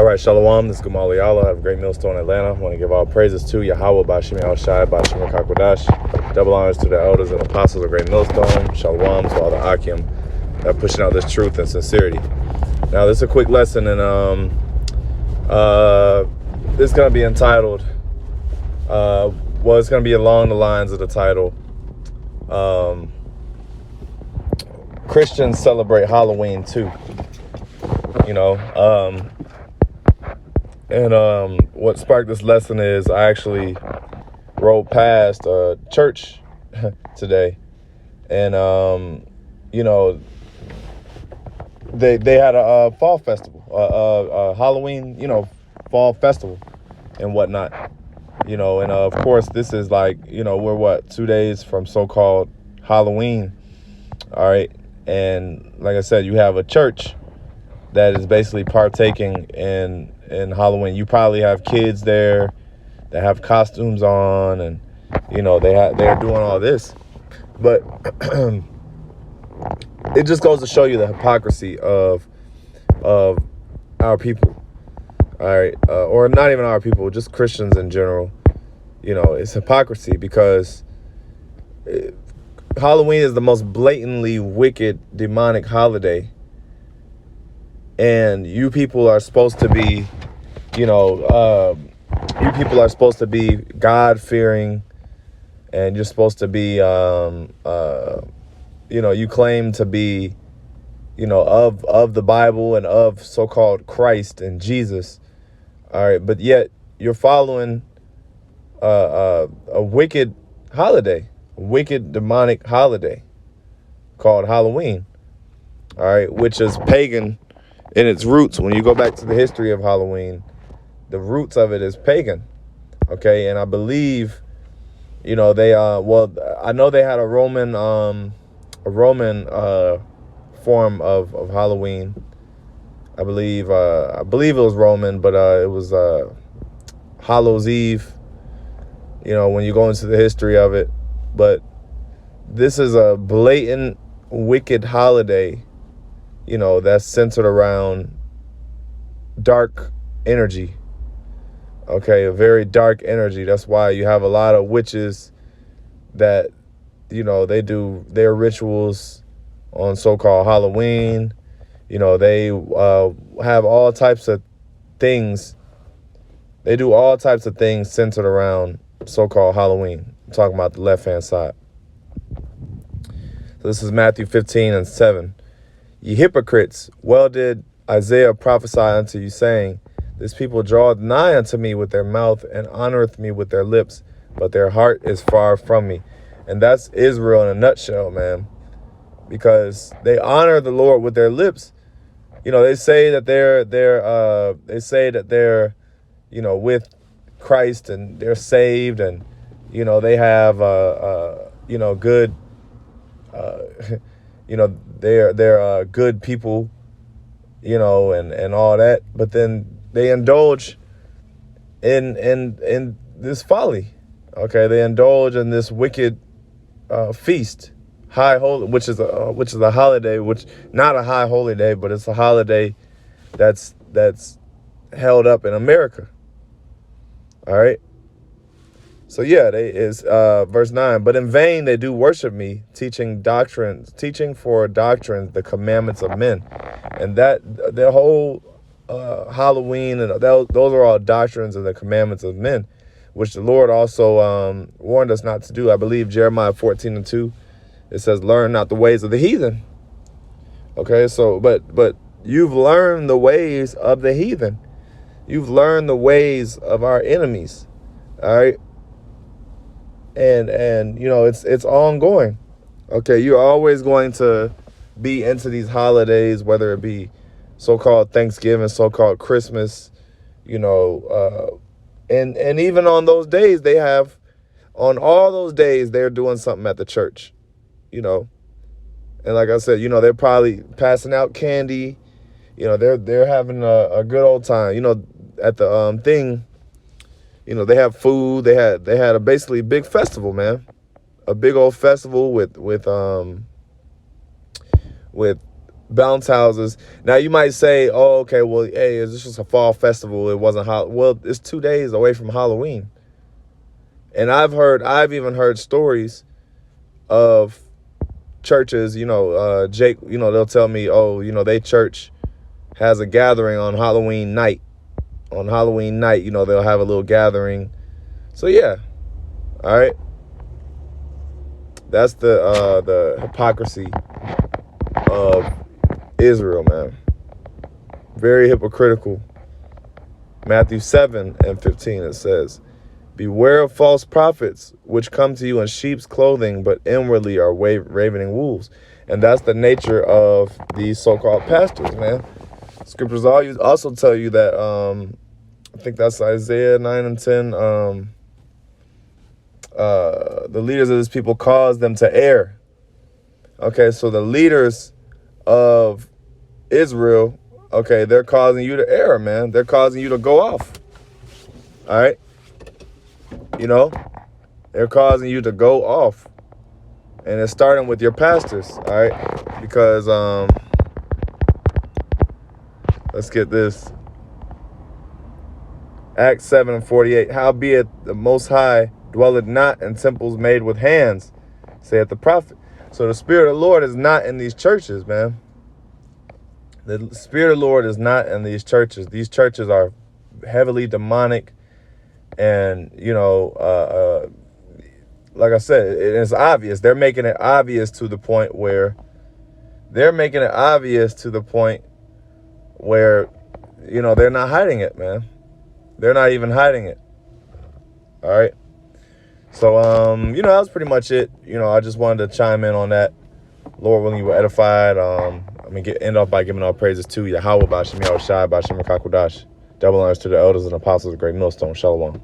All right, Shalom. This is Gamal Yala. I have a great millstone in Atlanta. I want to give all praises to YAHAWAH, YAHAWASHI, YAHAWASHI. Double honors to the elders and apostles of Great Millstone. Shalom to all the Akim that are pushing out this truth and sincerity. Now, this is a quick lesson, and this is going to be entitled, it's going to be along the lines of the title, Christians Celebrate Halloween Too. What sparked this lesson is I actually rode past a church today, and they had a fall festival, a Halloween, fall festival and whatnot, and of course this is like, we're 2 days from so-called Halloween. All right. And like I said, you have a church that is basically partaking in Halloween. You probably have kids there that have costumes on, and they're doing all this, but it just goes to show you the hypocrisy of our people. All right, or not even our people, just Christians in general. It's hypocrisy because Halloween is the most blatantly wicked, demonic holiday. And you people are supposed to be, God-fearing, and you're supposed to be, you claim to be, of the Bible and of so-called Christ and Jesus. All right, but yet you're following a wicked holiday, a wicked, demonic holiday called Halloween. All right, which is pagan in its roots. When you go back to the history of Halloween, the roots of it is pagan. Okay, and I believe, I know they had a Roman form of Halloween. I believe it was Roman, but it was Hallows Eve. When you go into the history of it, but this is a blatant wicked holiday, that's centered around dark energy. Okay, a very dark energy. That's why you have a lot of witches that, they do their rituals on so-called Halloween. They have all types of things. They do all types of things centered around so-called Halloween. I'm talking about the left-hand side. So this is Matthew 15:7. Ye hypocrites, well did Isaiah prophesy unto you, saying, this people draweth nigh unto me with their mouth, and honoreth me with their lips, but their heart is far from me. And that's Israel in a nutshell, man. Because they honor the Lord with their lips. They say that they're with Christ, and they're saved, and they have good they're good people, and all that, but then they indulge in this folly. Okay, they indulge in this wicked feast, high holy, which is a holiday, which not a high holy day, but it's a holiday that's held up in America. All right. So yeah, verse 9. But in vain they do worship me, teaching for doctrines the commandments of men. And that the whole Halloween and those are all doctrines and the commandments of men, which the Lord also warned us not to do. I believe Jeremiah 14:2. It says, "Learn not the ways of the heathen." Okay, so but you've learned the ways of the heathen. You've learned the ways of our enemies. All right. And it's ongoing. Okay, you're always going to be into these holidays, whether it be so-called Thanksgiving, so-called Christmas, and even on those days on all those days they're doing something at the church, and like I said, they're probably passing out candy, they're having a good old time, at the thing. They have food. They had a basically big festival, man. A big old festival with bounce houses. Now you might say, oh, okay, well, hey, is this just a fall festival? It wasn't well, it's 2 days away from Halloween. And I've even heard stories of churches, Jake, they'll tell me, oh, they church has a gathering on Halloween night. On Halloween night, they'll have a little gathering. So yeah. All right. That's the hypocrisy of Israel, man. Very hypocritical. Matthew 7:15, it says, beware of false prophets, which come to you in sheep's clothing, but inwardly are ravening wolves. And that's the nature of these so-called pastors, man. Scriptures also tell you that, I think that's Isaiah 9:10, the leaders of this people cause them to err. Okay, so the leaders of Israel, okay, they're causing you to err, man. They're causing you to go off. All right? They're causing you to go off. And it's starting with your pastors, all right? Because, let's get this. Acts 7:48, howbeit the Most High dwelleth not in temples made with hands, saith the prophet. So the Spirit of the Lord is not in these churches, man. The Spirit of the Lord is not in these churches. These churches are heavily demonic. And, like I said, it's obvious. They're making it obvious to the point where they're not hiding it, man. They're not even hiding it. All right. So, that was pretty much it. I just wanted to chime in on that. Lord willing, you were edified. End off by giving all praises to YAHAWAH, BAHASHAM, YAHAWASHI, BAHASHAM, Double honors to the elders and apostles of the great millstone. Shalom.